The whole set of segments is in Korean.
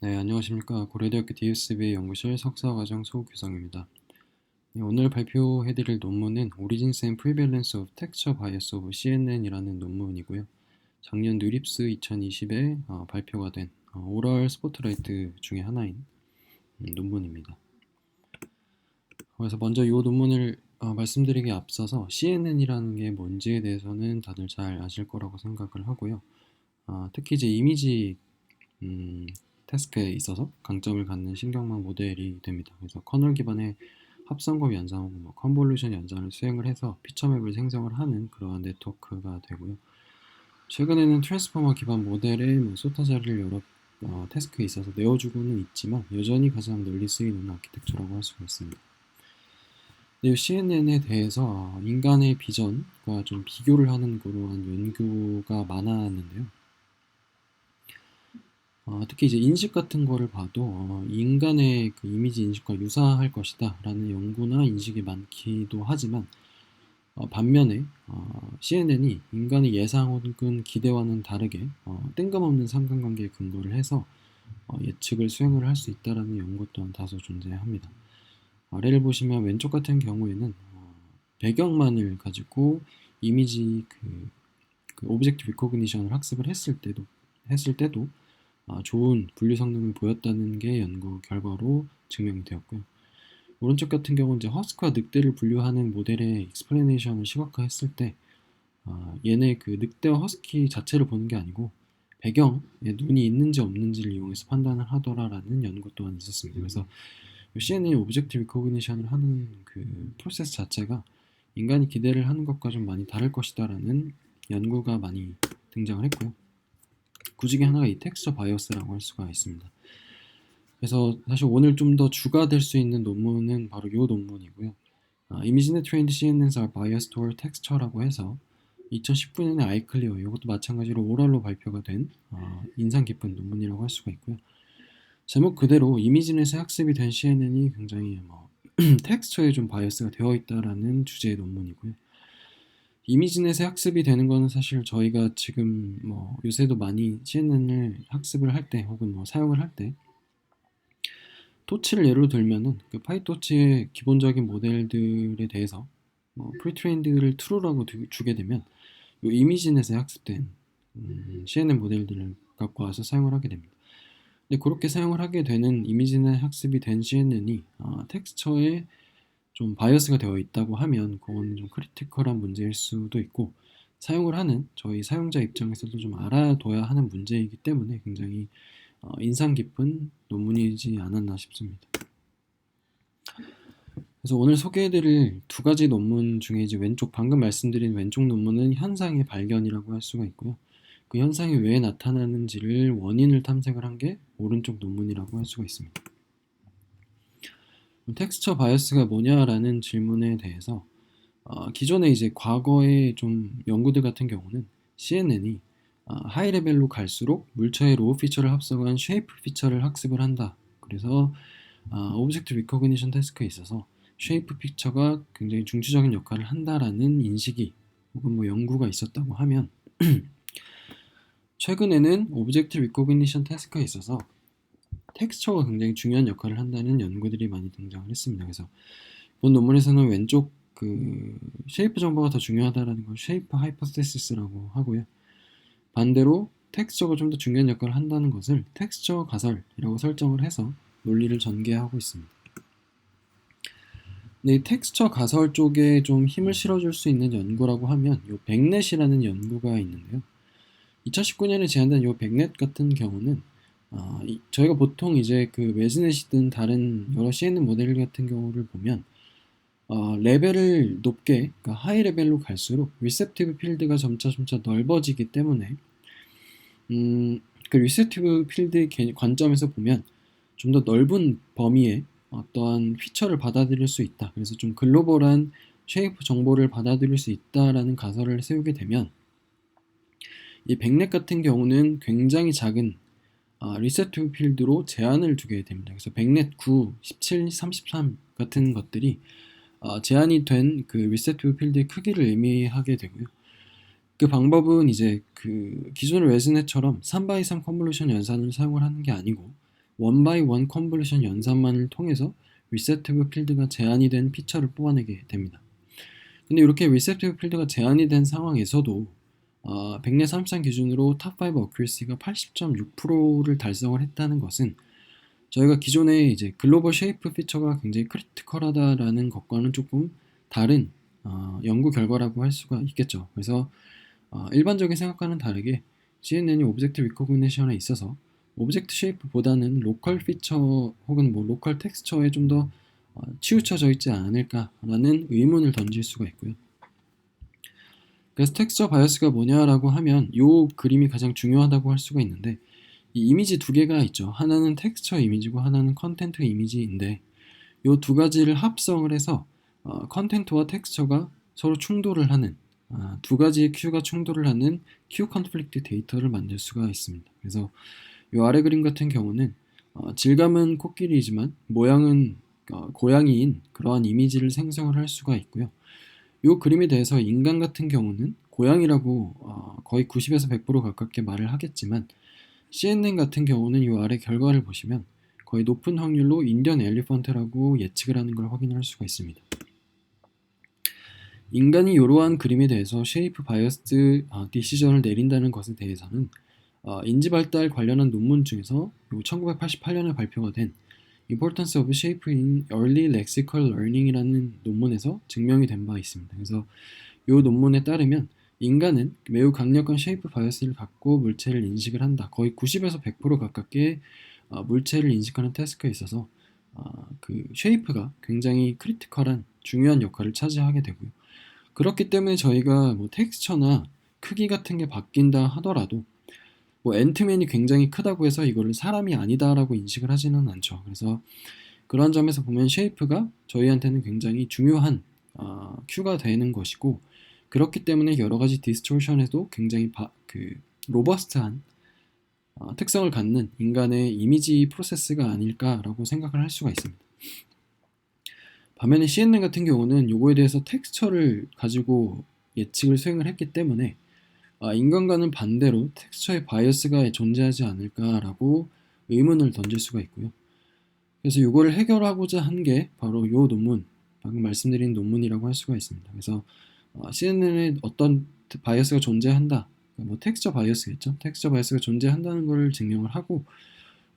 네, 안녕하십니까. 고려대학교 DSB 연구실 석사과정 소규성입니다. 네, 오늘 발표해드릴 논문은 Origins and Prevalence of Texture Bias of CNN이라는 논문이고요. 작년 누립스 2020에 발표가 된 오럴 스포트라이트 중에 하나인 논문입니다. 그래서 먼저 이 논문을 말씀드리기에 앞서서 CNN이라는 게 뭔지에 대해서는 다들 잘 아실 거라고 생각을 하고요. 특히 이제 이미지 태스크에 있어서 강점을 갖는 신경망 모델이 됩니다. 그래서 커널 기반의 합성검 연산, 컨볼루션 연산을 수행을 해서 피처맵을 생성을 하는 그러한 네트워크가 되고요. 최근에는 트랜스포머 기반 모델의 소타 자리를 여러 태스크에 있어서 내어주고는 있지만 여전히 가장 널리 쓰이는 아키텍처라고 할 수가 있습니다. 이 CNN에 대해서 인간의 비전과 좀 비교를 하는 그러한 연구가 많았는데요. 특히 이제 인식 같은 거를 봐도 인간의 그 이미지 인식과 유사할 것이다 라는 연구나 인식이 많기도 하지만 반면에 CNN이 인간의 예상 혹은 기대와는 다르게 뜬금없는 상관관계에 근거를 해서 예측을 수행을 할 수 있다라는 연구 또한 다소 존재합니다. 아래를 보시면 왼쪽 같은 경우에는 배경만을 가지고 이미지 그 오브젝트 리코그니션을 학습을 했을 때도 좋은 분류 성능을 보였다는 게 연구 결과로 증명이 되었고요. 오른쪽 같은 경우는 이제 허스키와 늑대를 분류하는 모델의 익스플레네이션을 시각화했을 때 얘네 그 늑대와 허스키 자체를 보는 게 아니고 배경에 눈이 있는지 없는지를 이용해서 판단을 하더라라는 연구 또한 있었습니다. 그래서 CNN 오브젝트 리코그니션을 하는 그 프로세스 자체가 인간이 기대를 하는 것과 좀 많이 다를 것이다라는 연구가 많이 등장을 했고요. 그 중에 하나가 이 텍스처 바이어스라고 할 수가 있습니다. 그래서 사실 오늘 좀 더 주가 될 수 있는 논문은 바로 이 논문이고요. Imagine Trained CNNs are biased toward texture라고 해서 2019년에 아이클리어 이것도 마찬가지로 오랄로 발표가 된 인상 깊은 논문이라고 할 수가 있고요. 제목 그대로 이미지넷에 학습이 된 CNN이 굉장히 텍스처에 좀 바이어스가 되어 있다라는 주제의 논문이고요. 이미지넷에 학습이 되는 거는 사실 저희가 지금 요새도 많이 CNN을 학습을 할 때 혹은 사용을 할 때 토치를 예로 들면은 그 파이토치의 기본적인 모델들에 대해서 프리트레인드를 true라고 주게 되면 이 이미지넷에 학습된 CNN 모델들을 갖고 와서 사용을 하게 됩니다. 근데 그렇게 사용을 하게 되는 이미지넷 학습이 된 CNN이 텍스처에 좀 바이어스가 되어 있다고 하면 그건 좀 크리티컬한 문제일 수도 있고 사용을 하는 저희 사용자 입장에서도 좀 알아둬야 하는 문제이기 때문에 굉장히 인상 깊은 논문이지 않았나 싶습니다. 그래서 오늘 소개해드릴 두 가지 논문 중에 이제 방금 말씀드린 왼쪽 논문은 현상의 발견이라고 할 수가 있고요. 그 현상이 왜 나타나는지를 원인을 탐색을 한 게 오른쪽 논문이라고 할 수가 있습니다. 텍스처 바이어스가 뭐냐라는 질문에 대해서 기존에 이제 과거의 좀 연구들 같은 경우는 CNN이 하이 레벨로 갈수록 물체의 로우 피처를 합성한 쉐이프 피처를 학습을 한다. 그래서 오브젝트 리코그니션 태스크에 있어서 쉐이프 피처가 굉장히 중추적인 역할을 한다라는 인식이 혹은 연구가 있었다고 하면 최근에는 오브젝트 리코그니션 태스크에 있어서 텍스처가 굉장히 중요한 역할을 한다는 연구들이 많이 등장을 했습니다. 그래서 본 논문에서는 왼쪽 그 쉐이프 정보가 더 중요하다라는 걸 쉐이프 하이포테시스라고 하고요. 반대로 텍스처가 좀 더 중요한 역할을 한다는 것을 텍스처 가설이라고 설정을 해서 논리를 전개하고 있습니다. 네, 텍스처 가설 쪽에 좀 힘을 실어줄 수 있는 연구라고 하면 요 백넷이라는 연구가 있는데요. 2019년에 제안된 요 백넷 같은 경우는 저희가 보통 이제 그 매즈넷이든 다른 여러 CNN 모델 같은 경우를 보면 레벨을 높게 그러니까 하이 레벨로 갈수록 리셉티브 필드가 점차 넓어지기 때문에 그 리셉티브 필드의 관점에서 보면 좀 더 넓은 범위의 어떠한 피처를 받아들일 수 있다. 그래서 좀 글로벌한 쉐이프 정보를 받아들일 수 있다라는 가설을 세우게 되면 이 백넷 같은 경우는 굉장히 작은 리셉티브 필드로 제한을 두게 됩니다. 그래서 백넷 9, 17, 33 같은 것들이 제한이 된 그 리셉티브 필드의 크기를 의미하게 되고요. 그 방법은 이제 그 기존의 레즈넷처럼 3x3 컨볼루션 연산을 사용을 하는 게 아니고 원바이 원 컨볼루션 연산만을 통해서 리셉티브 필드가 제한이 된 피처를 뽑아내게 됩니다. 근데 이렇게 리셉티브 필드가 제한이 된 상황에서도 백내 33 기준으로 탑5 어큐리시가 80.6%를 달성을 했다는 것은 저희가 기존에 이제 글로벌 쉐이프 피처가 굉장히 크리티컬하다라는 것과는 조금 다른 연구 결과라고 할 수가 있겠죠. 그래서 일반적인 생각과는 다르게 CNN이 오브젝트 리코그니션에 있어서 오브젝트 쉐이프보다는 로컬 피처 혹은 뭐 로컬 텍스처에 좀 더 치우쳐져 있지 않을까라는 의문을 던질 수가 있고요. 그래서 텍스처 바이어스가 뭐냐라고 하면 이 그림이 가장 중요하다고 할 수가 있는데 이 이미지 두 개가 있죠. 하나는 텍스처 이미지고 하나는 컨텐트 이미지인데 이 두 가지를 합성을 해서 컨텐트와 텍스처가 서로 충돌을 하는 두 가지의 큐가 충돌을 하는 큐 컨플릭트 데이터를 만들 수가 있습니다. 그래서 이 아래 그림 같은 경우는 질감은 코끼리이지만 모양은 고양이인 그러한 이미지를 생성을 할 수가 있고요. 이 그림에 대해서 인간 같은 경우는 고양이라고 거의 90에서 100% 가깝게 말을 하겠지만 CNN 같은 경우는 이 아래 결과를 보시면 거의 높은 확률로 인디언 엘리펀트라고 예측을 하는 걸 확인할 수가 있습니다. 인간이 이러한 그림에 대해서 쉐이프 바이어스드 디시전을 내린다는 것에 대해서는 인지발달 관련한 논문 중에서 1988년에 발표가 된 Importance of Shape in Early Lexical Learning이라는 논문에서 증명이 된 바 있습니다. 그래서 이 논문에 따르면 인간은 매우 강력한 쉐이프 바이어스를 갖고 물체를 인식을 한다. 거의 90에서 100% 가깝게 물체를 인식하는 태스크에 있어서 그 쉐이프가 굉장히 크리티컬한 중요한 역할을 차지하게 되고요. 그렇기 때문에 저희가 뭐 텍스처나 크기 같은 게 바뀐다 하더라도 뭐 앤트맨이 굉장히 크다고 해서 이거를 사람이 아니다라고 인식을 하지는 않죠. 그래서 그런 점에서 보면 쉐이프가 저희한테는 굉장히 중요한 큐가 되는 것이고 그렇기 때문에 여러 가지 디스토션에도 굉장히 로버스트한 특성을 갖는 인간의 이미지 프로세스가 아닐까라고 생각을 할 수가 있습니다. 반면에 CNN 같은 경우는 요거에 대해서 텍스처를 가지고 예측을 수행을 했기 때문에 인간과는 반대로 텍스처의 바이어스가 존재하지 않을까라고 의문을 던질 수가 있고요. 그래서 요거를 해결하고자 한 게 바로 요 논문, 방금 말씀드린 논문이라고 할 수가 있습니다. 그래서 CNN에 어떤 바이어스가 존재한다, 뭐 텍스처 바이어스겠죠. 텍스처 바이어스가 존재한다는 걸 증명을 하고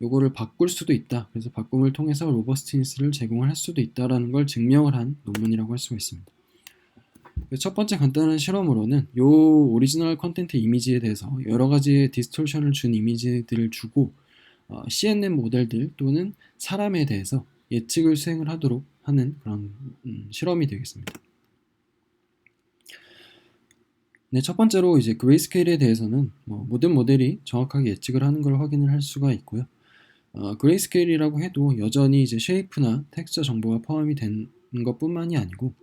요거를 바꿀 수도 있다. 그래서 바꿈을 통해서 로버스티니스를 제공을 할 수도 있다라는 걸 증명을 한 논문이라고 할 수가 있습니다. 첫 번째 간단한 실험으로는 요 오리지널 컨텐트 이미지에 대해서 여러 가지의 디스토션을 준 이미지들을 주고 CNN 모델들 또는 사람에 대해서 예측을 수행을 하도록 하는 그런 실험이 되겠습니다. 네, 첫 번째로 이제 그레이스케일에 대해서는 모든 모델이 정확하게 예측을 하는 걸 확인을 할 수가 있고요. 그레이스케일이라고 해도 여전히 이제 쉐이프나 텍스처 정보가 포함이 된 것뿐만이 아니고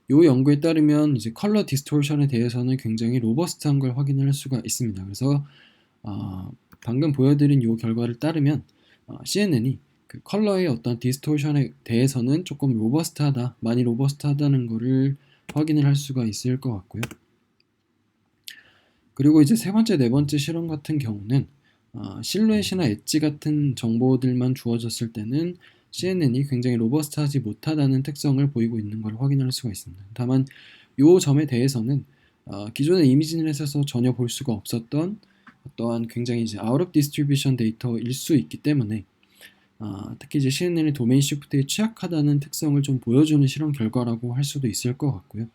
이 연구에 따르면 이제 컬러 디스토션에 대해서는 굉장히 로버스트한 걸 확인을 할 수가 있습니다. 그래서 방금 보여드린 이 결과를 따르면 CNN이 그 컬러의 어떤 디스토션에 대해서는 조금 로버스트하다, 많이 로버스트하다는 것을 확인을 할 수가 있을 것 같고요. 그리고 이제 세 번째, 네 번째 실험 같은 경우는 실루엣이나 엣지 같은 정보들만 주어졌을 때는 CNN이 굉장히 로버스트하지 못하다는 특성을 보이고 있는 걸 확인할 수가 있습니다. 다만 이 점에 대해서는 기존의 이미지넷에서 전혀 볼 수가 없었던 어떠한 굉장히 이제 아웃 오브 디스트리뷰션 데이터일 수 있기 때문에 특히 이제 CNN이 도메인 시프트에 취약하다는 특성을 좀 보여주는 실험 결과라고 할 수도 있을 것 같고요.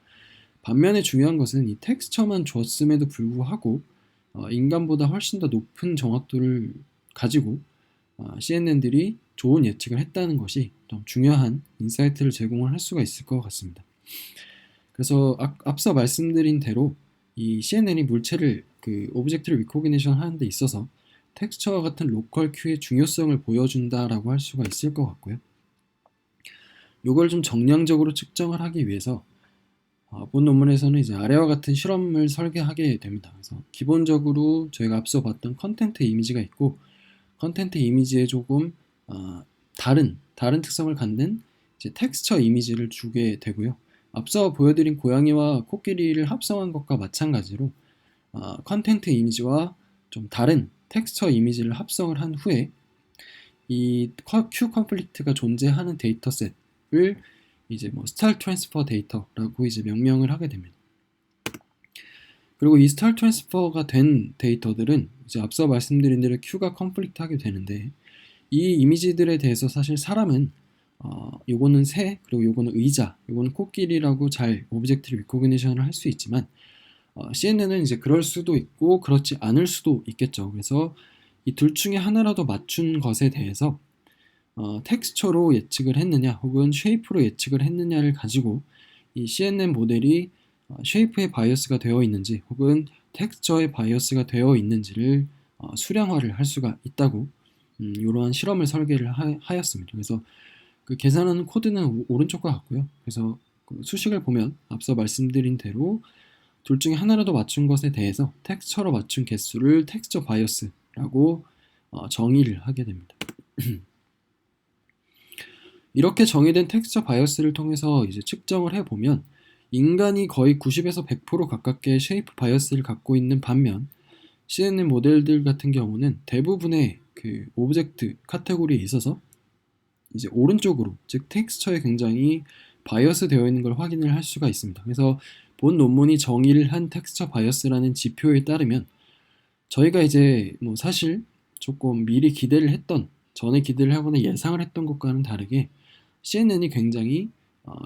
반면에 중요한 것은 이 텍스처만 줬음에도 불구하고 인간보다 훨씬 더 높은 정확도를 가지고 CNN들이 좋은 예측을 했다는 것이 좀 중요한 인사이트를 제공을 할 수가 있을 것 같습니다. 그래서 앞서 말씀드린 대로 이 CNN이 물체를 그 오브젝트를 리코그니션 하는 데 있어서 텍스처와 같은 로컬 큐의 중요성을 보여준다라고 할 수가 있을 것 같고요. 이걸 좀 정량적으로 측정을 하기 위해서 본 논문에서는 이제 아래와 같은 실험을 설계하게 됩니다. 그래서 기본적으로 저희가 앞서 봤던 컨텐트 이미지가 있고 컨텐트 이미지에 조금 다른 특성을 갖는 이제 텍스처 이미지를 주게 되고요. 앞서 보여드린 고양이와 코끼리를 합성한 것과 마찬가지로 컨텐트 이미지와 좀 다른 텍스처 이미지를 합성을 한 후에 이 Q 컴플리트가 존재하는 데이터셋을 이제 뭐 스타일 트랜스퍼 데이터라고 이제 명명을 하게 됩니다. 그리고 이 스타일 트랜스퍼가 된 데이터들은 이제 앞서 말씀드린 대로 Q가 컴플리트 하게 되는데, 이 이미지들에 대해서 사실 사람은 요거는 새, 그리고 요거는 의자, 요거는 코끼리라고 잘 오브젝트 리코그니션을 할 수 있지만, CNN은 이제 그럴 수도 있고 그렇지 않을 수도 있겠죠. 그래서 이 둘 중에 하나라도 맞춘 것에 대해서 텍스처로 예측을 했느냐 혹은 쉐이프로 예측을 했느냐를 가지고 이 CNN 모델이 쉐이프에 바이어스가 되어 있는지 혹은 텍스처에 바이어스가 되어 있는지를 수량화를 할 수가 있다고 이러한 실험을 설계를 하였습니다. 그래서 그 계산하는 코드는 오른쪽과 같고요. 그래서 그 수식을 보면 앞서 말씀드린 대로 둘 중에 하나라도 맞춘 것에 대해서 텍스처로 맞춘 개수를 텍스처 바이어스라고 정의를 하게 됩니다. 이렇게 정의된 텍스처 바이어스를 통해서 이제 측정을 해보면 인간이 거의 90에서 100% 가깝게 쉐이프 바이어스를 갖고 있는 반면 CNN 모델들 같은 경우는 대부분의 그 오브젝트 카테고리에 있어서 이제 오른쪽으로, 즉 텍스처에 굉장히 바이어스 되어 있는 걸 확인을 할 수가 있습니다. 그래서 본 논문이 정의를 한 텍스처 바이어스라는 지표에 따르면 저희가 이제 뭐 사실 조금 미리 기대를 했던, 전에 기대를 하거나 예상을 했던 것과는 다르게 CNN이 굉장히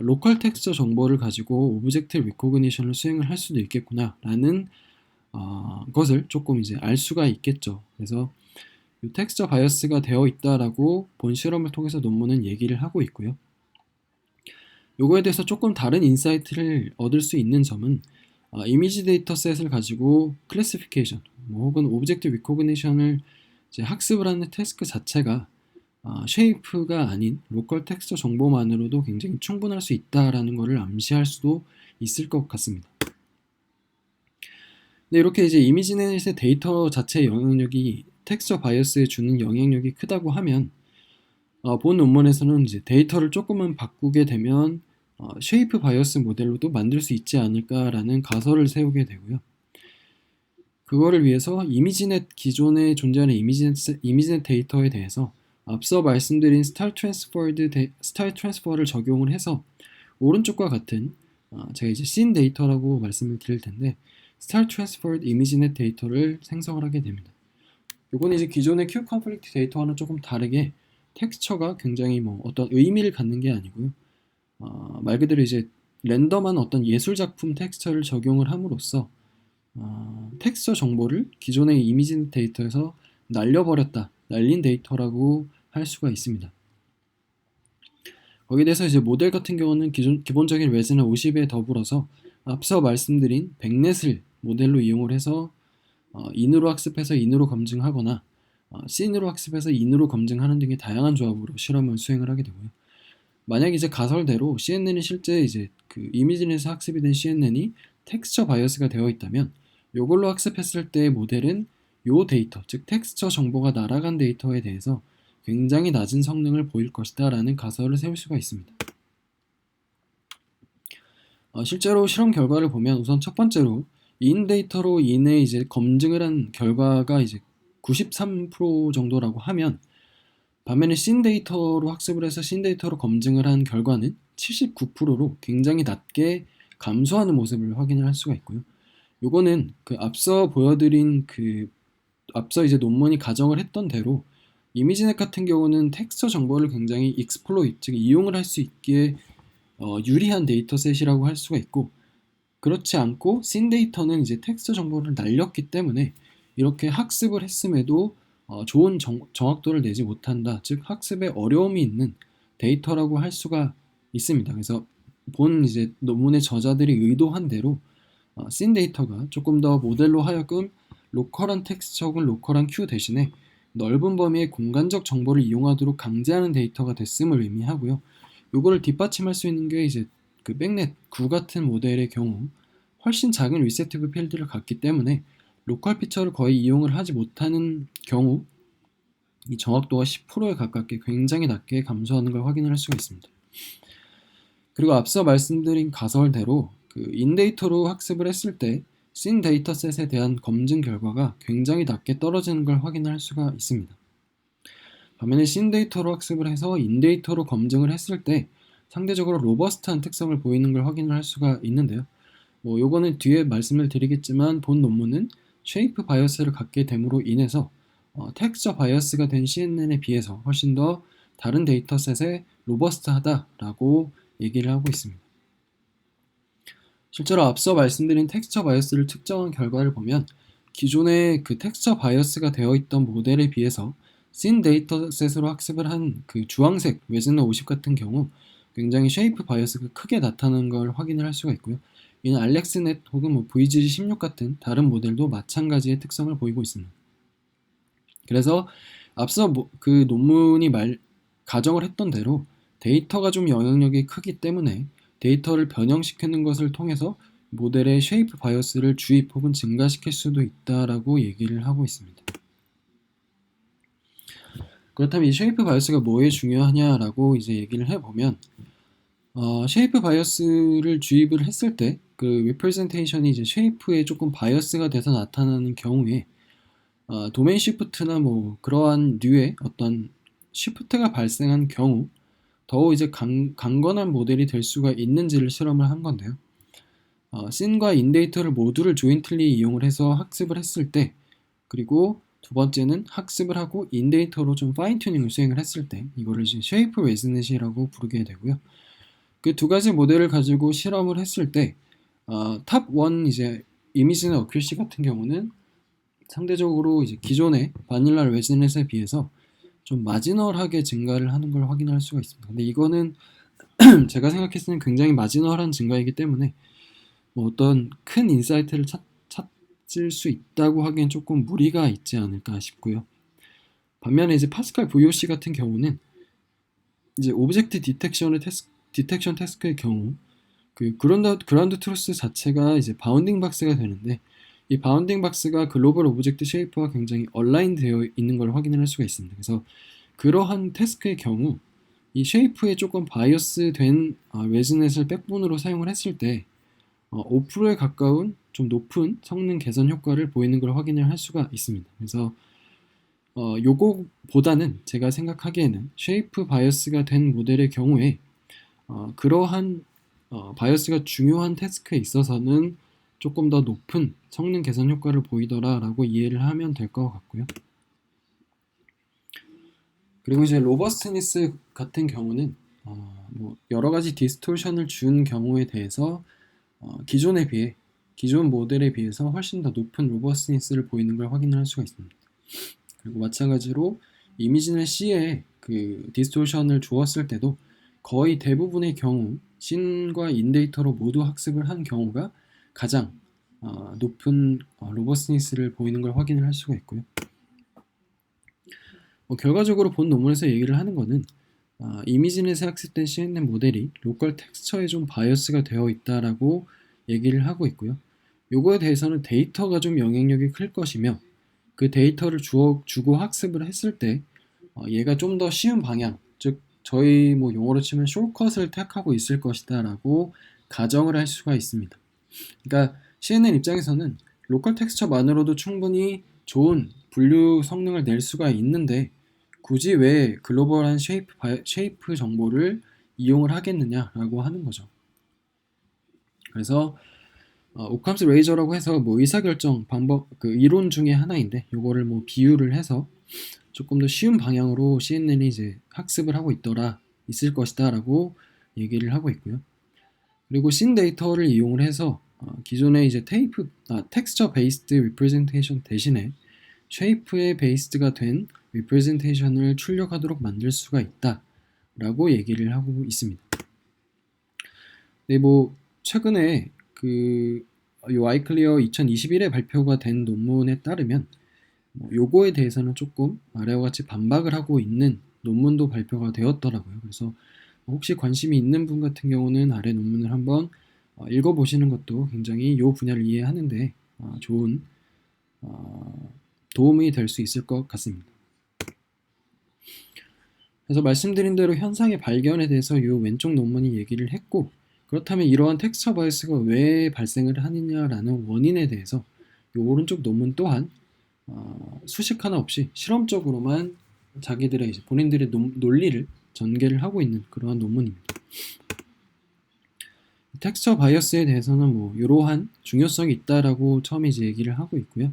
로컬 텍스처 정보를 가지고 오브젝트 리코그니션을 수행을 할 수도 있겠구나라는 것을 조금 이제 알 수가 있겠죠. 그래서 이 텍스처 바이어스가 되어 있다라고 본 실험을 통해서 논문은 얘기를 하고 있고요. 요거에 대해서 조금 다른 인사이트를 얻을 수 있는 점은 이미지 데이터셋을 가지고 클래시피케이션 혹은 오브젝트 리코그니션을 이제 학습을 하는 태스크 자체가 쉐이프가 아닌 로컬 텍스처 정보만으로도 굉장히 충분할 수 있다라는 것을 암시할 수도 있을 것 같습니다. 근데 이렇게 이제 이미지넷의 데이터 자체의 영향력이 텍스처 바이어스에 주는 영향력이 크다고 하면 본 논문에서는 이제 데이터를 조금만 바꾸게 되면 쉐이프 바이어스 모델로도 만들 수 있지 않을까라는 가설을 세우게 되고요. 그거를 위해서 이미지넷, 기존에 존재하는 이미지넷 데이터에 대해서 앞서 말씀드린 스타일 트랜스퍼를 적용을 해서 오른쪽과 같은 제가 이제 씬 데이터라고 말씀을 드릴 텐데 스타일 트랜스퍼드 이미지넷 데이터를 생성을 하게 됩니다. 요거는 이제 기존의 Q 컴플리트 데이터와는 조금 다르게 텍스처가 굉장히 뭐 어떤 의미를 갖는 게 아니고요. 말 그대로 이제 랜덤한 어떤 예술 작품 텍스처를 적용을 함으로써 텍스처 정보를 기존의 이미지 데이터에서 날린 데이터라고 할 수가 있습니다. 거기에 대해서 이제 모델 같은 경우는 기본적인 레즈나 50에 더불어서 앞서 말씀드린 백넷을 모델로 이용을 해서 인으로 학습해서 인으로 검증하거나 씬으로 학습해서 인으로 검증하는 등의 다양한 조합으로 실험을 수행을 하게 되고요. 만약 이제 가설대로 CNN이 실제 이제 그 이미지넷에서 학습이 된 CNN이 텍스처 바이어스가 되어 있다면 이걸로 학습했을 때의 모델은 요 데이터, 즉 텍스처 정보가 날아간 데이터에 대해서 굉장히 낮은 성능을 보일 것이다 라는 가설을 세울 수가 있습니다. 실제로 실험 결과를 보면 우선 첫 번째로 인 데이터로 인해 이제 검증을 한 결과가 이제 93% 정도라고 하면 반면에 씬 데이터로 학습을 해서 씬 데이터로 검증을 한 결과는 79%로 굉장히 낮게 감소하는 모습을 확인을 할 수가 있고요. 요거는 그 앞서 보여드린 앞서 이제 논문이 가정을 했던 대로 이미지넷 같은 경우는 텍스처 정보를 굉장히 익스플로이트, 즉 이용을 할 수 있기에 유리한 데이터셋이라고 할 수가 있고, 그렇지 않고 씬 데이터는 이제 텍스처 정보를 날렸기 때문에 이렇게 학습을 했음에도 좋은 정확도를 내지 못한다, 즉 학습에 어려움이 있는 데이터라고 할 수가 있습니다. 그래서 본 이제 논문의 저자들이 의도한 대로 씬 데이터가 조금 더 모델로 하여금 로컬한 텍스처 혹은 로컬한 Q 대신에 넓은 범위의 공간적 정보를 이용하도록 강제하는 데이터가 됐음을 의미하고요. 이거를 뒷받침할 수 있는 게 이제 그 백넷 9 같은 모델의 경우 훨씬 작은 리셉티브 필드를 갖기 때문에 로컬 피처를 거의 이용을 하지 못하는 경우 이 정확도가 10%에 가깝게 굉장히 낮게 감소하는 걸 확인할 수가 있습니다. 그리고 앞서 말씀드린 가설대로 그 인데이터로 학습을 했을 때 씬 데이터셋에 대한 검증 결과가 굉장히 낮게 떨어지는 걸 확인할 수가 있습니다. 반면에 씬 데이터로 학습을 해서 인 데이터로 검증을 했을 때 상대적으로 로버스트한 특성을 보이는 걸 확인을 할 수가 있는데요. 요거는 뒤에 말씀을 드리겠지만 본 논문은 쉐이프 바이어스를 갖게 됨으로 인해서 텍스처 바이어스가 된 CNN에 비해서 훨씬 더 다른 데이터셋에 로버스트하다라고 얘기를 하고 있습니다. 실제로 앞서 말씀드린 텍스처 바이어스를 측정한 결과를 보면 기존에 그 텍스처 바이어스가 되어 있던 모델에 비해서 씬 데이터셋으로 학습을 한 그 주황색 웨즈너 50 같은 경우 굉장히 쉐이프 바이어스가 크게 나타나는 걸 확인을 할 수가 있고요. 이는 알렉스넷 혹은 VGG16 같은 다른 모델도 마찬가지의 특성을 보이고 있습니다. 그래서 앞서 그 논문이 가정을 했던 대로 데이터가 좀 영향력이 크기 때문에 데이터를 변형시키는 것을 통해서 모델의 쉐이프 바이어스를 주입 혹은 증가시킬 수도 있다라고 얘기를 하고 있습니다. 그렇다면 이 쉐이프 바이어스가 뭐에 중요하냐라고 이제 얘기를 해보면 쉐이프 바이어스를 주입을 했을 때 그 리프레젠테이션이 이제 쉐이프에 조금 바이어스가 돼서 나타나는 경우에 도메인 시프트나 뭐 그러한 류의 어떤 시프트가 발생한 경우 더욱 이제 강건한 모델이 될 수가 있는지를 실험을 한 건데요. 씬과 인데이터를 모두를 조인틀리 이용을 해서 학습을 했을 때, 그리고 두 번째는 학습을 하고 인데이터로 좀 파인 튜닝을 수행을 했을 때, 이거를 이제 쉐이프 레즈넷이라고 부르게 되고요. 그 두 가지 모델을 가지고 실험을 했을 때, 탑 1 이제 이미지나 어큐시 같은 경우는 상대적으로 이제 기존의 바닐라 레즈넷에 비해서 좀 마지널하게 증가를 하는 걸 확인할 수가 있습니다. 근데 이거는 제가 생각했을 때는 굉장히 마지널한 증가이기 때문에 뭐 어떤 큰 인사이트를 찾을 수 있다고 하기엔 조금 무리가 있지 않을까 싶고요. 반면에 이제 파스칼 VOC 같은 경우는 이제 오브젝트 디텍션 태스크의 경우 그 그라운드 트루스 자체가 이제 바운딩 박스가 되는데 이 바운딩 박스가 글로벌 오브젝트 쉐이프와 굉장히 얼라인드 되어 있는 걸 확인을 할 수가 있습니다. 그래서 그러한 태스크의 경우 이 쉐이프에 조금 바이어스 된 레즈넷을 백본으로 사용을 했을 때 5%에 가까운 좀 높은 성능 개선 효과를 보이는 걸 확인을 할 수가 있습니다. 그래서 요거보다는 제가 생각하기에는 쉐이프 바이어스가 된 모델의 경우에 그러한 바이어스가 중요한 태스크에 있어서는 조금 더 높은 성능 개선 효과를 보이더라라고 이해를 하면 될 것 같고요. 그리고 이제 로버스트니스 같은 경우는 뭐 여러 가지 디스토션을 준 경우에 대해서 기존 모델에 비해서 훨씬 더 높은 로버스트니스를 보이는 걸 확인할 수가 있습니다. 그리고 마찬가지로 이미지는 C에 그 디스토션을 주었을 때도 거의 대부분의 경우 씬과 인데이터로 모두 학습을 한 경우가 가장 높은 로버스트니스를 보이는 걸 확인을 할 수가 있고요. 결과적으로 본 논문에서 얘기를 하는 거는 이미지넷에 학습된 CNN 모델이 로컬 텍스처에 좀 바이어스가 되어 있다라고 얘기를 하고 있고요. 요거에 대해서는 데이터가 좀 영향력이 클 것이며 그 데이터를 주고 학습을 했을 때 얘가 좀 더 쉬운 방향, 즉 저희 뭐 용어로 치면 숏컷을 택하고 있을 것이다 라고 가정을 할 수가 있습니다. 그러니까 CNN 입장에서는 로컬 텍스처만으로도 충분히 좋은 분류 성능을 낼 수가 있는데 굳이 왜 글로벌한 쉐이프 정보를 이용을 하겠느냐라고 하는 거죠. 그래서 오캄스 레이저라고 해서 뭐 의사결정 방법 그 이론 중에 하나인데 요거를 뭐 비유를 해서 조금 더 쉬운 방향으로 CNN이 이제 학습을 하고 있을 것이다라고 얘기를 하고 있고요. 그리고 씬 데이터를 이용을 해서 기존의 이제 텍스처 베이스드 리프레젠테이션 대신에 쉐이프에 베이스드가 된 리프레젠테이션을 출력하도록 만들 수가 있다라고 얘기를 하고 있습니다. 네, 뭐 최근에 요 아이클리어 2021에 발표가 된 논문에 따르면 요거에 대해서는 조금 아래와 같이 반박을 하고 있는 논문도 발표가 되었더라고요. 그래서 혹시 관심이 있는 분 같은 경우는 아래 논문을 한번 읽어보시는 것도 굉장히 요 분야를 이해하는데 좋은 도움이 될 수 있을 것 같습니다. 그래서 말씀드린 대로 현상의 발견에 대해서 요 왼쪽 논문이 얘기를 했고 그렇다면 이러한 텍스처 바이어스가 왜 발생을 하느냐라는 원인에 대해서 요 오른쪽 논문 또한 수식 하나 없이 실험적으로만 자기들의 이제 본인들의 논리를 전개를 하고 있는 그러한 논문입니다. 텍스처 바이어스에 대해서는 뭐 이러한 중요성이 있다라고 처음에 이제 얘기를 하고 있고요.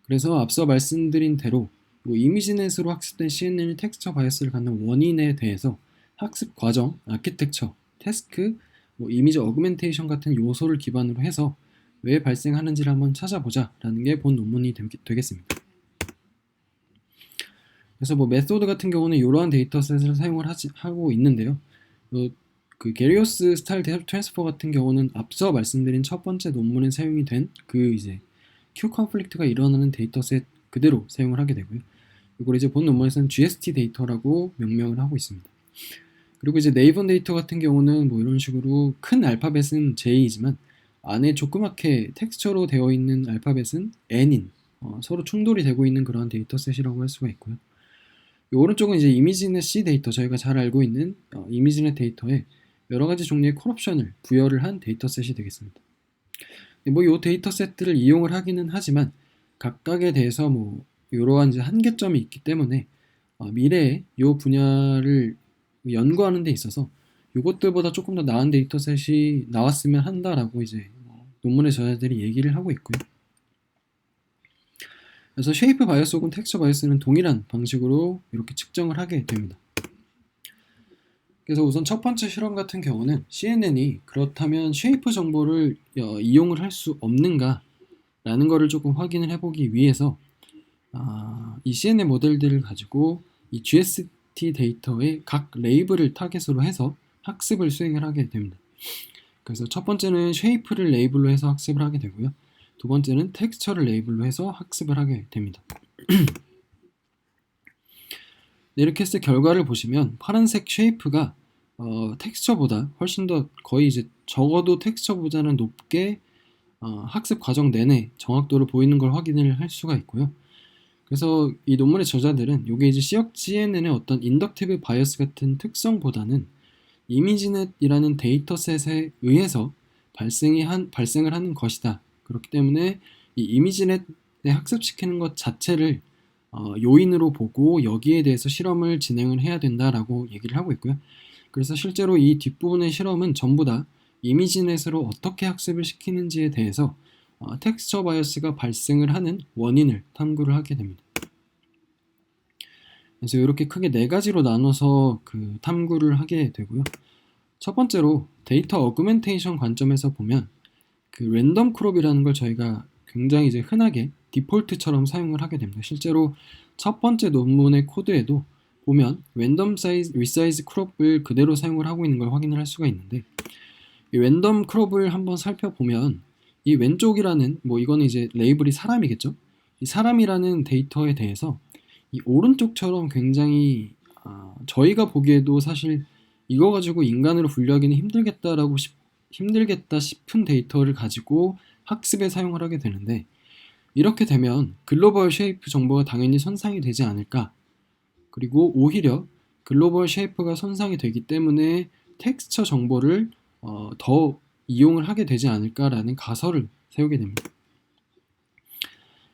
그래서 앞서 말씀드린 대로 뭐 이미지넷으로 학습된 CNN이 텍스처 바이어스를 갖는 원인에 대해서 학습 과정, 아키텍처, 태스크, 뭐 이미지 어그멘테이션 같은 요소를 기반으로 해서 왜 발생하는지를 한번 찾아보자라는 게 본 논문이 되겠습니다. 그래서 뭐 메소드 같은 경우는 이러한 데이터셋을 사용을 하고 있는데요. 그 게리오스 스타일 트랜스퍼 같은 경우는 앞서 말씀드린 첫 번째 논문에 사용이 된 그 이제 Q 컨플릭트가 일어나는 데이터셋 그대로 사용을 하게 되고요. 이걸 이제 본 논문에서는 GST 데이터라고 명명을 하고 있습니다. 그리고 이제 네이버 데이터 같은 경우는 뭐 이런 식으로 큰 알파벳은 J이지만 안에 조그맣게 텍스처로 되어 있는 알파벳은 N인 서로 충돌이 되고 있는 그런 데이터셋이라고 할 수가 있고요. 이 오른쪽은 이제 이미지넷 C 데이터, 저희가 잘 알고 있는 이미지넷 데이터에 여러 가지 종류의 콜옵션을 부여를 한 데이터셋이 되겠습니다. 뭐 이 데이터셋들을 이용을 하기는 하지만 각각에 대해서 뭐 이러한 이제 한계점이 있기 때문에 미래에 이 분야를 연구하는 데 있어서 이것들보다 조금 더 나은 데이터셋이 나왔으면 한다라고 이제 논문의 저자들이 얘기를 하고 있고요. 그래서 쉐이프 바이어스 혹은 텍스처 바이어스는 동일한 방식으로 이렇게 측정을 하게 됩니다. 그래서 우선 첫 번째 실험 같은 경우는 CNN이 그렇다면 쉐이프 정보를 이용을 할 수 없는가 라는 거를 조금 확인을 해보기 위해서 이 CNN 모델들을 가지고 이 GST 데이터의 각 레이블을 타겟으로 해서 학습을 수행을 하게 됩니다. 그래서 첫 번째는 쉐이프를 레이블로 해서 학습을 하게 되고요. 두 번째는 텍스처를 레이블로 해서 학습을 하게 됩니다. 이렇게 했을 때 결과를 보시면 파란색 쉐이프가 텍스처보다 훨씬 더 거의 이제 적어도 텍스처보다는 높게 학습 과정 내내 정확도를 보이는 걸 확인을 할 수가 있고요. 그래서 이 논문의 저자들은 이게 이제 CNN의 어떤 인덕티브 바이어스 같은 특성보다는 이미지넷이라는 데이터셋에 의해서 발생을 하는 것이다. 그렇기 때문에 이 이미지넷에 학습시키는 것 자체를 요인으로 보고 여기에 대해서 실험을 진행을 해야 된다라고 얘기를 하고 있고요. 그래서 실제로 이 뒷부분의 실험은 전부 다 이미지넷으로 어떻게 학습을 시키는지에 대해서 텍스처 바이어스가 발생을 하는 원인을 탐구를 하게 됩니다. 그래서 이렇게 크게 네 가지로 나눠서 그 탐구를 하게 되고요. 첫 번째로 데이터 어그멘테이션 관점에서 보면 그 랜덤 크롭이라는 걸 저희가 굉장히 이제 흔하게 디폴트처럼 사용을 하게 됩니다. 실제로 첫 번째 논문의 코드에도 보면 랜덤 리사이즈 크롭을 그대로 사용을 하고 있는 걸 확인을 할 수가 있는데, 이 랜덤 크롭을 한번 살펴보면 이 왼쪽이라는 뭐 이거는 이제 레이블이 사람이겠죠. 이 사람이라는 데이터에 대해서 이 오른쪽처럼 굉장히 저희가 보기에도 사실 이거 가지고 인간으로 분류하기는 힘들겠다 싶은 데이터를 가지고 학습에 사용을 하게 되는데, 이렇게 되면 글로벌 쉐이프 정보가 당연히 손상이 되지 않을까, 그리고 오히려 글로벌 쉐이프가 손상이 되기 때문에 텍스처 정보를 더 이용을 하게 되지 않을까라는 가설을 세우게 됩니다.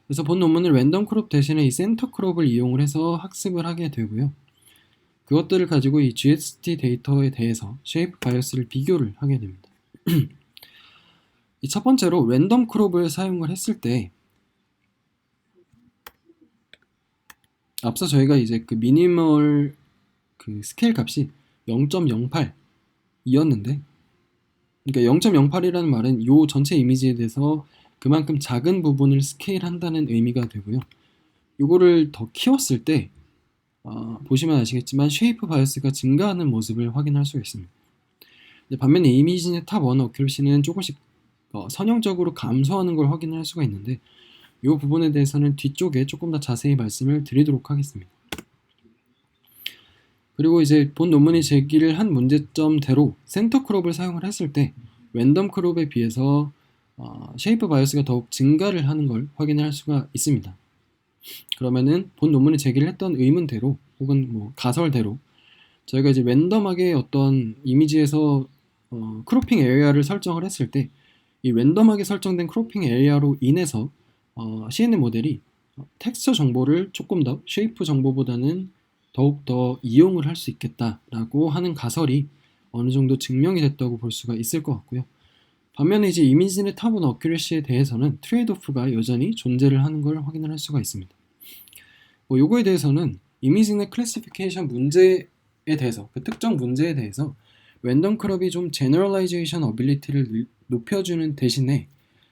그래서 본 논문은 랜덤 크롭 대신에 이 센터 크롭을 이용을 해서 학습을 하게 되고요. 그것들을 가지고 이 GST 데이터에 대해서 쉐이프 바이어스를 비교를 하게 됩니다. 이 첫 번째로 랜덤 크롭을 사용을 했을 때 앞서 저희가 이제 그 미니멀 그 스케일 값이 0.08이었는데, 그러니까 0.08이라는 말은 요 전체 이미지에 대해서 그만큼 작은 부분을 스케일한다는 의미가 되고요. 요거를 더 키웠을 때 보시면 아시겠지만 쉐이프 바이어스가 증가하는 모습을 확인할 수 있습니다. 반면에 이미지의 탑1 어큐러시는 조금씩 선형적으로 감소하는 걸 확인할 수가 있는데, 이 부분에 대해서는 뒤쪽에 조금 더 자세히 말씀을 드리도록 하겠습니다. 그리고 이제 본 논문이 제기를 한 문제점대로 센터 크롭을 사용을 했을 때 랜덤 크롭에 비해서 쉐이프 바이어스가 더욱 증가를 하는 걸 확인할 수가 있습니다. 그러면은 본 논문이 제기를 했던 의문대로 혹은 뭐 가설대로 저희가 이제 랜덤하게 어떤 이미지에서 크롭핑 에리아를 설정을 했을 때 이 랜덤하게 설정된 크롭핑 에리아로 인해서 CNN 모델이 텍스처 정보를 조금 더 쉐이프 정보보다는 더욱 더 이용을 할 수 있겠다라고 하는 가설이 어느 정도 증명이 됐다고 볼 수가 있을 것 같고요. 반면에 이제 이미지의 탑은 어큐레시에 대해서는 트레이드오프가 여전히 존재를 하는 걸 확인을 할 수가 있습니다. 요거에 대해서는 이미지의 클래시피케이션 문제에 대해서, 그 특정 문제에 대해서 랜덤 크롭이 좀 제너럴라이제이션 어빌리티를 높여주는 대신에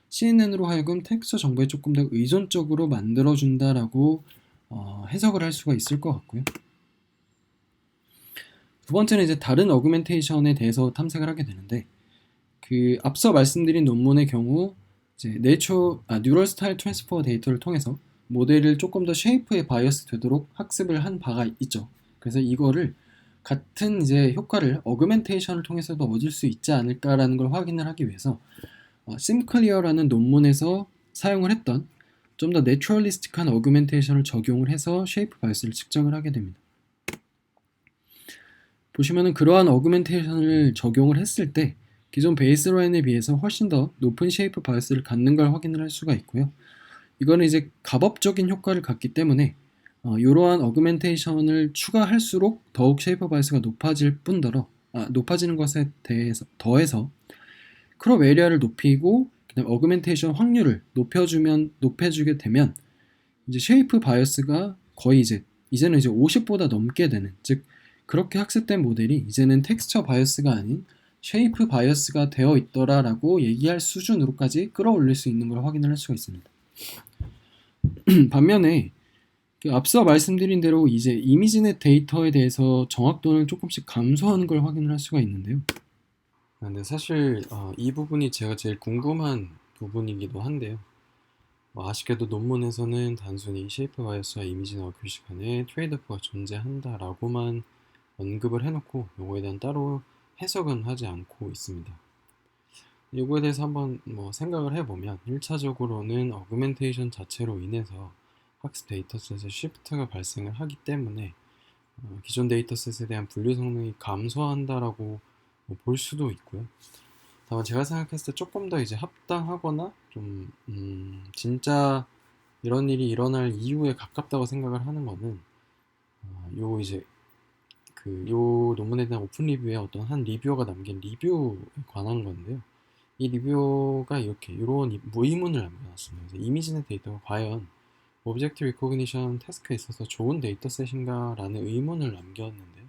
CNN으로 하여금 텍스처 정보에 조금 더 의존적으로 만들어준다라고 해석을 할 수가 있을 것 같고요. 두 번째는 이제 다른 어그멘테이션에 대해서 탐색을 하게 되는데, 그 앞서 말씀드린 논문의 경우 이제 뉴럴 스타일 트랜스퍼 데이터를 통해서 모델을 조금 더 쉐이프에 바이어스 되도록 학습을 한 바가 있죠. 그래서 이거를 같은 이제 효과를 어그멘테이션을 통해서도 얻을 수 있지 않을까라는 걸 확인을 하기 위해서 심클리어라는 논문에서 사용을 했던 좀 더 내추럴리스틱한 어그멘테이션을 적용을 해서 쉐이프 바이어스를 측정을 하게 됩니다. 보시면은 그러한 어그멘테이션을 적용을 했을 때 기존 베이스라인에 비해서 훨씬 더 높은 쉐이프 바이어스를 갖는 걸 확인을 할 수가 있고요. 이거는 이제 값업적인 효과를 갖기 때문에 이러한 어그멘테이션을 추가할수록 더욱 쉐이프 바이어스가 높아지는 것에 대해서 더해서 크롭 에리아를 높이고 그다음 어그멘테이션 확률을 높여주게 되면 이제 쉐이프 바이어스가 거의 이제는 이제 50보다 넘게 되는, 즉 그렇게 학습된 모델이 이제는 텍스처 바이어스가 아닌 쉐이프 바이어스가 되어 있더라라고 얘기할 수준으로까지 끌어올릴 수 있는 걸 확인을 할 수가 있습니다. 반면에 앞서 말씀드린 대로 이제 이미지넷 데이터에 대해서 정확도는 조금씩 감소하는 걸 확인을 할 수가 있는데요. 근데 사실 이 부분이 제가 제일 궁금한 부분이기도 한데요. 아쉽게도 논문에서는 단순히 쉐이프 바이어스와 이미지 어큐시 간에 트레이드오프가 존재한다라고만 언급을 해놓고 요거에 대한 따로 해석은 하지 않고 있습니다. 요거에 대해서 한번 생각을 해보면 1차적으로는 어그멘테이션 자체로 인해서 학습 데이터셋에 쉬프트가 발생을 하기 때문에 기존 데이터셋에 대한 분류 성능이 감소한다라고 볼 수도 있고요. 다만 제가 생각했을 때 조금 더 이제 합당하거나 좀 진짜 이런 일이 일어날 이유에 가깝다고 생각을 하는 거는 요 논문에 대한 오픈 리뷰에 어떤 한 리뷰어가 남긴 리뷰에 관한 건데요. 이 리뷰어가 이런 의문을 남겨놨습니다. 그래서 이미지넷 데이터가 과연 오브젝트 리코그니션 태스크에 있어서 좋은 데이터셋인가 라는 의문을 남겼는데요.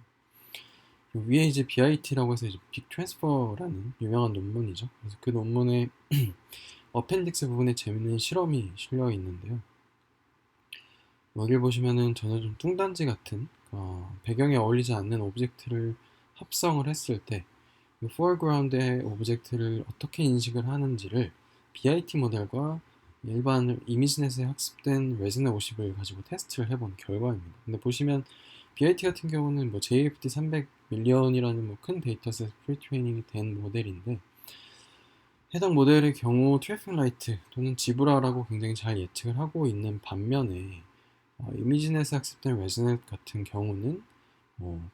위에 이제 BIT라고 해서 이제 빅 트랜스퍼라는 유명한 논문이죠. 그래서 그 논문의 어펜딕스 부분에 재밌는 실험이 실려 있는데요. 여기를 보시면은 전혀 좀 뚱딴지 같은 배경에 어울리지 않는 오브젝트를 합성을 했을 때 foreground의 오브젝트를 어떻게 인식을 하는지를 BIT 모델과 일반 이미지넷에 학습된 레즈넷 50을 가지고 테스트를 해본 결과입니다. 근데 보시면 BIT 같은 경우는 JFD 300 밀리언이라는 큰 데이터셋 프리트레이닝이 된 모델인데, 해당 모델의 경우 트래픽 라이트 또는 지브라라고 굉장히 잘 예측을 하고 있는 반면에 이미지넷에 학습된 레즈넷 같은 경우는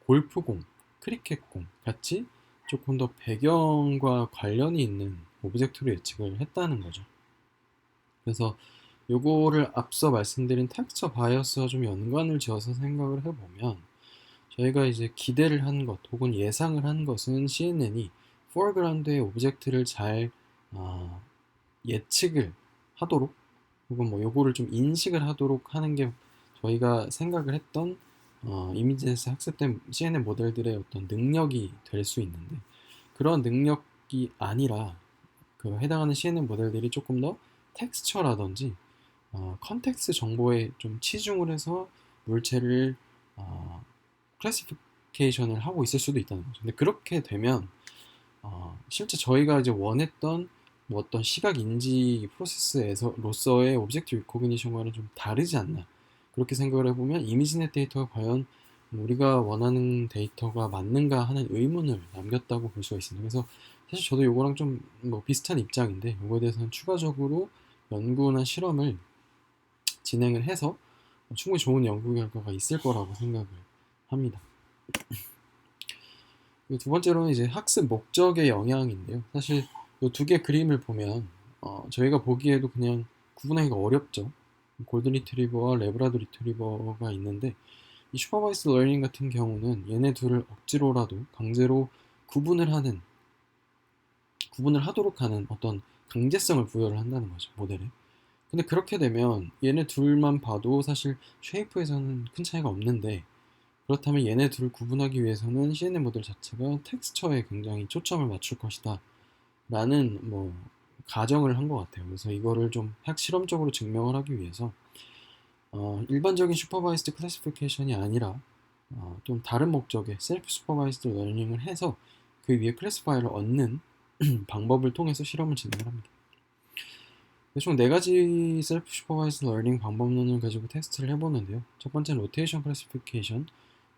골프공, 크리켓공 같이 조금 더 배경과 관련이 있는 오브젝트로 예측을 했다는 거죠. 그래서 요거를 앞서 말씀드린 텍스처 바이어스와 좀 연관을 지어서 생각을 해보면 저희가 이제 기대를 한 것 혹은 예상을 한 것은 CNN이 foreground의 오브젝트를 잘 예측을 하도록 혹은 요거를 좀 인식을 하도록 하는 게 저희가 생각을 했던 이미지에서 학습된 CNN 모델들의 어떤 능력이 될 수 있는데, 그런 능력이 아니라 그 해당하는 CNN 모델들이 조금 더 텍스처라든지 컨텍스트 정보에 좀 치중을 해서 물체를 클래시피케이션을 하고 있을 수도 있다는 거죠. 근데 그렇게 되면 실제 저희가 이제 원했던 어떤 시각 인지 프로세스로서의 오브젝트 리코그니션과는 좀 다르지 않나, 그렇게 생각을 해보면 이미지넷 데이터가 과연 우리가 원하는 데이터가 맞는가 하는 의문을 남겼다고 볼 수가 있습니다. 그래서 사실 저도 이거랑 좀 비슷한 입장인데, 이거에 대해서는 추가적으로 연구나 실험을 진행을 해서 충분히 좋은 연구 결과가 있을 거라고 생각을 합니다. 두 번째로는 이제 학습 목적의 영향인데요. 사실 이 두 개 그림을 보면 저희가 보기에도 그냥 구분하기가 어렵죠. 골든 리트리버와 레브라도 리트리버가 있는데, 이 슈퍼바이스드 러닝 같은 경우는 얘네 둘을 억지로라도 강제로 구분을 하도록 하는 어떤 강제성을 부여를 한다는 거죠, 모델에. 근데 그렇게 되면 얘네 둘만 봐도 사실 쉐이프에서는 큰 차이가 없는데, 그렇다면 얘네 둘을 구분하기 위해서는 CNN 모델 자체가 텍스처에 굉장히 초점을 맞출 것이다 라는 뭐 가정을 한 것 같아요. 그래서 이거를 좀 실험적으로 증명을 하기 위해서 일반적인 슈퍼바이스드 클래시피케이션이 아니라 좀 다른 목적의 셀프 슈퍼바이스드 러닝을 해서 그 위에 클래시파이어를 얻는 방법을 통해서 실험을 진행을 합니다. 총 4가지 셀프 슈퍼바이스드 러닝 방법론을 가지고 테스트를 해보는데요. 첫 번째는 로테이션 클래시피케이션,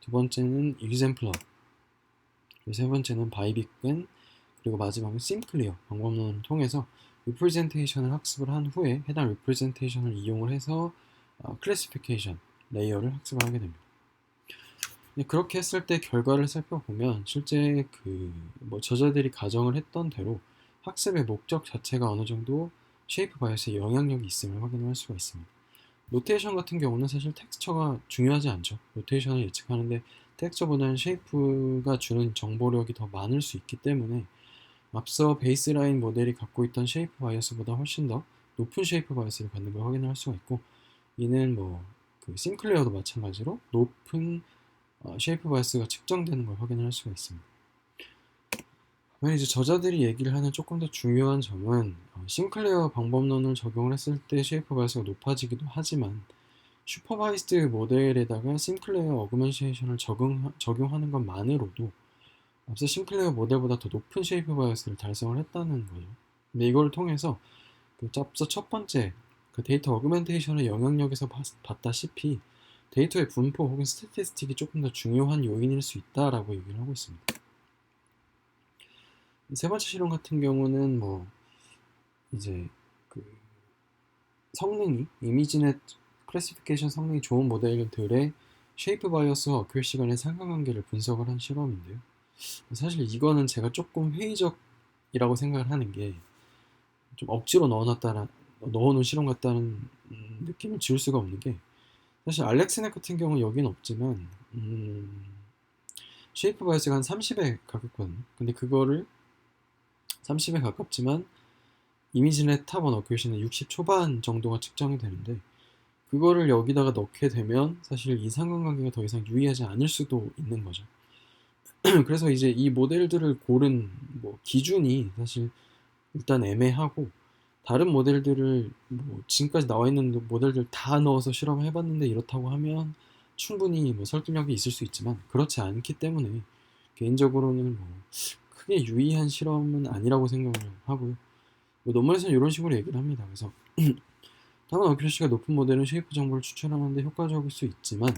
두 번째는 exampler, 세 번째는 바이비근, 그리고 마지막은 심클리어 방법론을 통해서 리프레젠테이션을 학습을 한 후에 해당 리프레젠테이션을 이용을 해서 클래시피케이션 레이어를 학습을 하게 됩니다. 그렇게 했을 때 결과를 살펴보면 실제 뭐 저자들이 가정을 했던 대로 학습의 목적 자체가 어느 정도 쉐이프 바이어스에 영향력이 있음을 확인할 수가 있습니다. 로테이션 같은 경우는 사실 텍스처가 중요하지 않죠. 로테이션을 예측하는데 텍스처보다는 쉐이프가 주는 정보력이 더 많을 수 있기 때문에 앞서 베이스라인 모델이 갖고 있던 쉐이프 바이어스보다 훨씬 더 높은 쉐이프 바이어스를 갖는 걸 확인할 수가 있고, 이는 뭐 심클레어도 마찬가지로 높은 쉐이프 바이어스가 측정되는 걸 확인할 수가 있습니다. 그러면 이제 저자들이 얘기를 하는 조금 더 중요한 점은 심클레어 방법론을 적용을 했을 때 쉐이프 바이어스가 높아지기도 하지만 슈퍼바이스드 모델에다가 심클레어 어그멘테이션을 적용하는 것만으로도 앞서 심클레어 모델보다 더 높은 쉐이프 바이어스를 달성을 했다는 거죠. 근데 이걸 통해서 앞서 첫 번째 데이터 어그멘테이션의 영향력에서 봤다시피 데이터의 분포 혹은 스태티스틱이 조금 더 중요한 요인일 수 있다라고 얘기를 하고 있습니다. 세 번째 실험 같은 경우는 뭐 이제 성능이 이미지넷 클래시피케이션 성능이 좋은 모델들의 쉐이프 바이어스와 어큐러시 간의 상관관계를 분석을 한 실험인데요. 사실 이거는 제가 조금 회의적이라고 생각을 하는 게 좀 억지로 넣어놓은 실험 같다는 느낌을 지울 수가 없는 게, 사실 알렉스넷 같은 경우는 여긴 없지만 쉐이프 바이어스가 한 30에 가깝거든요. 근데 그거를 30에 가깝지만 이미지넷 탑1 어큐러시는 60 초반 정도가 측정이 되는데, 그거를 여기다가 넣게 되면 사실 이 상관관계가 더 이상 유의하지 않을 수도 있는 거죠. 그래서 이제 이 모델들을 고른 뭐 기준이 사실 일단 애매하고, 다른 모델들을 뭐 지금까지 나와 있는 모델들 다 넣어서 실험을 해봤는데 이렇다고 하면 충분히 뭐 설득력이 있을 수 있지만 그렇지 않기 때문에 개인적으로는 뭐 크게 유의한 실험은 아니라고 생각을 하고요. 뭐 논문에서는 이런 식으로 얘기를 합니다. 그래서 다만 어큐러시가 높은 모델은 쉐이프 정보를 추출하는데 효과적일 수 있지만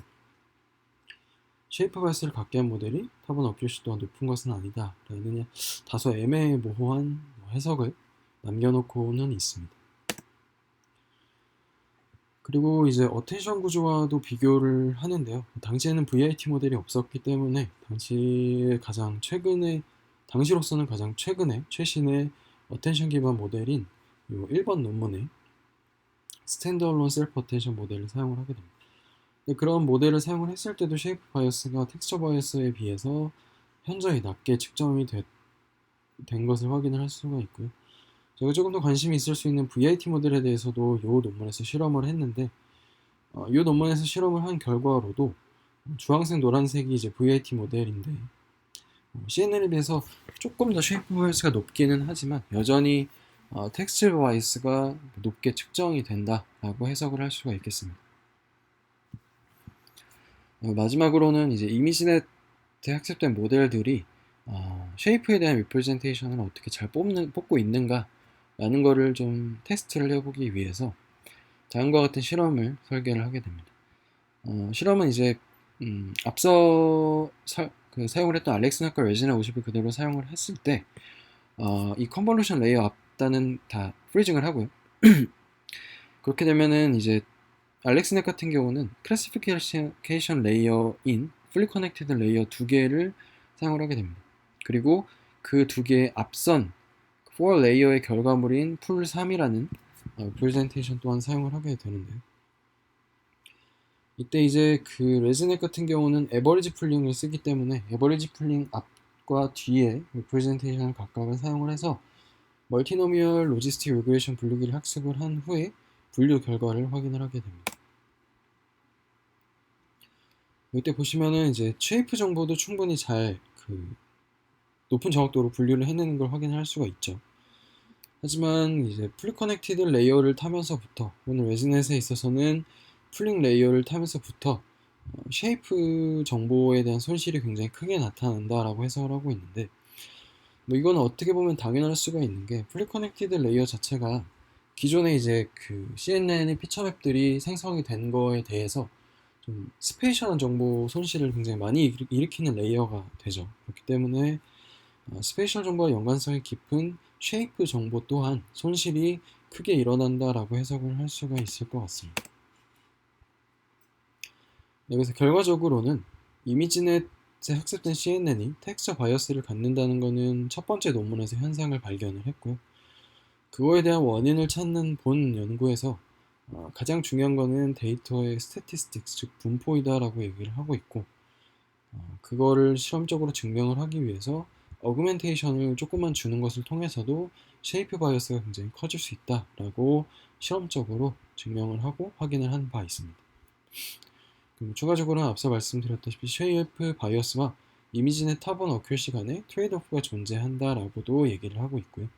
쉐이프 바이어스를 갖게 한 모델이 타번 어큐러시 또한 높은 것은 아니다 라는 다소 애매모호한 해석을 남겨놓고는 있습니다. 그리고 이제 어텐션 구조와도 비교를 하는데요. 당시에는 VIT 모델이 없었기 때문에 당시로서는 가장 최신의 어텐션 기반 모델인 요 1번 논문에 스탠드얼론 셀프 어텐션 모델을 사용을 하게 됩니다. 그런 모델을 사용을 했을 때도 쉐이프 바이어스가 텍스처 바이어스에 비해서 현저히 낮게 측정이 된 것을 확인을 할 수가 있고요. 제가 조금 더 관심이 있을 수 있는 VIT 모델에 대해서도 이 논문에서 실험을 했는데, 이 논문에서 실험을 한 결과로도 주황색, 노란색이 이제 VIT 모델인데 CNN에 비해서 조금 더 쉐이프 바이어스가 높기는 하지만 여전히 텍스처 바이어스가 높게 측정이 된다라고 해석을 할 수가 있겠습니다. 마지막으로는 이제 이미지넷에 학습된 모델들이 쉐이프에 대한 리프레젠테이션을 어떻게 잘 뽑고 있는가 라는 거를 좀 테스트를 해보기 위해서 다음과 같은 실험을 설계를 하게 됩니다. 실험은 이제 앞서 사용을 했던 알렉스넷과 레지나 50을 그대로 사용을 했을 때 이 컨볼루션 레이어 앞단은 다 프리징을 하고요. 그렇게 되면은 이제 알렉스넷 같은 경우는 클래시피케이션 레이어인 풀리 커넥티드 레이어 2개를 사용을 하게 됩니다. 그리고 그 2개의 앞선 4 레이어의 결과물인 풀 3이라는 프레젠테이션 또한 사용을 하게 되는데요. 이때 이제 그 레즈넷 같은 경우는 에버리지 풀링을 쓰기 때문에 에버리지 풀링 앞과 뒤에 리프레젠테이션을 각각을 사용을 해서 멀티노미얼 로지스틱 리그레이션 분류기를 학습을 한 후에 분류 결과를 확인을 하게 됩니다. 이때 보시면은 이제 쉐이프 정보도 충분히 잘 높은 정확도로 분류를 해내는 걸 확인할 수가 있죠. 하지만 이제 풀 커넥티드 레이어를 타면서부터 오늘 레즈넷에 있어서는 풀링 레이어를 타면서부터 쉐이프 정보에 대한 손실이 굉장히 크게 나타난다라고 해석을 하고 있는데, 뭐 이거는 어떻게 보면 당연할 수가 있는 게 풀리 커넥티드 레이어 자체가 기존에 이제 그 CNN의 피처맵들이 생성이 된 거에 대해서 좀 스페이셜한 정보 손실을 굉장히 많이 일으키는 레이어가 되죠. 그렇기 때문에 스페이셜 정보와 연관성이 깊은 쉐이프 정보 또한 손실이 크게 일어난다라고 해석을 할 수가 있을 것 같습니다. 여기서 결과적으로는 이미지넷에 학습된 CNN이 텍스처 바이어스를 갖는다는 것은 첫 번째 논문에서 현상을 발견을 했고요. 그거에 대한 원인을 찾는 본 연구에서 가장 중요한 거는 데이터의 스태티스틱스, 즉 분포이다라고 얘기를 하고 있고, 그거를 실험적으로 증명을 하기 위해서 어그멘테이션을 조금만 주는 것을 통해서도 쉐이프 바이어스가 굉장히 커질 수 있다라고 실험적으로 증명을 하고 확인을 한 바 있습니다. 그리고 추가적으로는 앞서 말씀드렸다시피 쉐이프 바이어스와 이미지넷 타본 어큐러시 간에 트레이드오프가 존재한다라고도 얘기를 하고 있고요.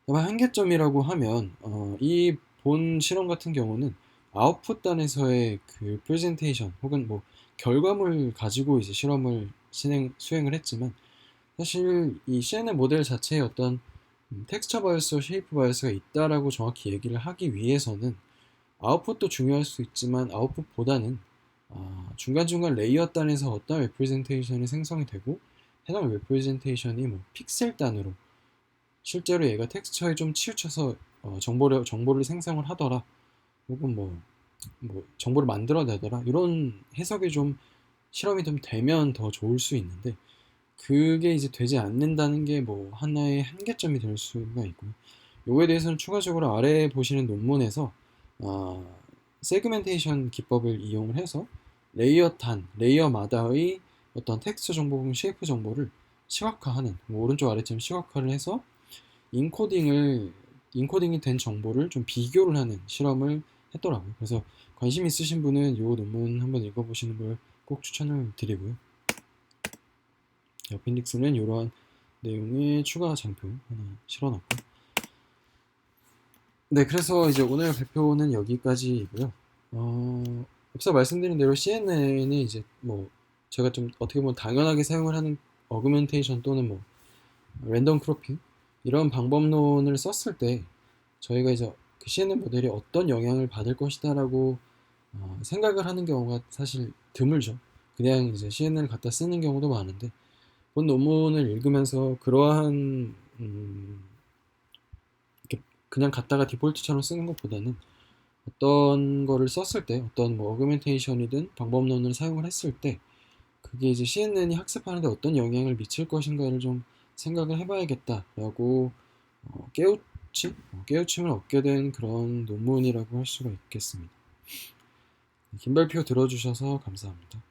다만 한계점이라고 하면 이 본 실험 같은 경우는 아웃풋 단에서의 그 프레젠테이션 혹은 뭐 결과물 가지고 이제 실험을 수행을 했지만, 사실 이 CNN 모델 자체에 어떤 텍스처 바이어스와 쉐이프 바이어스가 있다라고 정확히 얘기를 하기 위해서는 아웃풋도 중요할 수 있지만 아웃풋보다는 중간중간 레이어 단에서 어떤 레프레젠테이션이 생성이 되고 해당 레프레젠테이션이 뭐 픽셀 단으로 실제로 얘가 텍스처에 좀 치우쳐서 정보를 생성을 하더라, 혹은 뭐 정보를 만들어내더라, 이런 해석이 좀 실험이 좀 되면 더 좋을 수 있는데, 그게 이제 되지 않는다는 게 뭐 하나의 한계점이 될 수가 있고요. 요거에 대해서는 추가적으로 아래에 보시는 논문에서 세그멘테이션 기법을 이용을 해서 레이어마다의 어떤 텍스처 정보 혹은 쉐이프 정보를 시각화하는, 뭐 오른쪽 아래쯤 시각화를 해서 인코딩이 된 정보를 좀 비교를 하는 실험을 했더라고요. 그래서 관심 있으신 분은 이 논문 한번 읽어보시는 걸 꼭 추천을 드리고요. 어펜딕스는 이러한 내용의 추가 장표 하나 실어놨고, 네, 그래서 이제 오늘 발표는 여기까지이고요. 앞서 말씀드린 대로 CNN이 이제 뭐 제가 좀 어떻게 보면 당연하게 사용을 하는 어그멘테이션 또는 뭐 랜덤 크로핑 이런 방법론을 썼을 때 저희가 이제 그 CNN 모델이 어떤 영향을 받을 것이다라고 생각을 하는 경우가 사실 드물죠. 그냥 이제 CNN을 갖다 쓰는 경우도 많은데, 본 논문을 읽으면서 그러한 이렇게 그냥 갖다가 디폴트처럼 쓰는 것보다는 어떤 거를 썼을 때, 어떤 뭐 어그멘테이션이든 방법론을 사용을 했을 때 그게 이제 CNN이 학습하는데 어떤 영향을 미칠 것인가를 좀 생각을 해봐야겠다라고 깨우침을 얻게 된 그런 논문이라고 할 수가 있겠습니다. 긴 발표 들어주셔서 감사합니다.